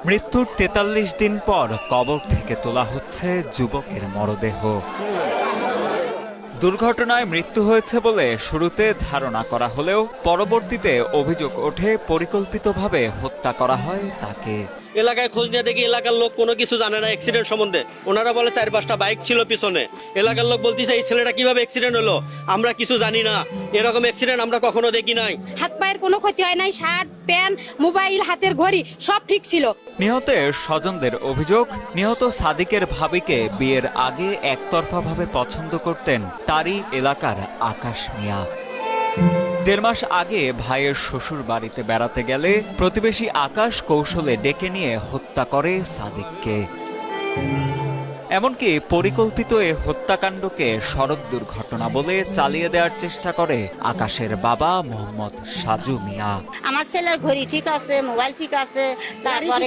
মৃত্যুর ৪৩ দিন পর কবর থেকে তোলা হচ্ছে যুবকের মরদেহ। দুর্ঘটনায় মৃত্যু হয়েছে বলে শুরুতে ধারণা করা হলেও পরবর্তীতে অভিযোগ ওঠে পরিকল্পিতভাবে হত্যা করা হয় তাকে। এলাকায় খোঁজ নিয়ে দেখি এলাকার লোক কোনো কিছু জানে না অ্যাক্সিডেন্ট সম্বন্ধে। ওনারা বলে ৪-৫টা বাইক ছিল পিছনে। এলাকার লোক বলতেছে এই ছেলেটা কিভাবে অ্যাক্সিডেন্ট হলো, আমরা কিছু জানি না, এরকম অ্যাক্সিডেন্ট আমরা কখনো দেখি নাই। হাত পায়ের কোনো ক্ষতি হয় নাই, শার্ট প্যান্ট মোবাইল হাতের ঘড়ি সব ঠিক ছিল। নিহতের স্বজনদের অভিযোগ, নিহত সাদিকের ভাবিকে বিয়ের আগে একতরফাভাবে পছন্দ করতেন তারই এলাকার আকাশ মিয়া। ১.৫ মাস আগে ভাইয়ের শ্বশুর বাড়িতে বেড়াতে গেলে প্রতিবেশী আকাশ কৌশলে ডেকে নিয়ে হত্যা করে সাদিককে। এমনকি পরিকল্পিত এ হত্যাকাণ্ডকে সড়ক দুর্ঘটনা বলে চালিয়ে দেওয়ার চেষ্টা করে আকাশের বাবা মোহাম্মদ সাজু মিয়া। আমার ছেলের ঘড়ি ঠিক আছে, মোবাইল ঠিক আছে, তারপরে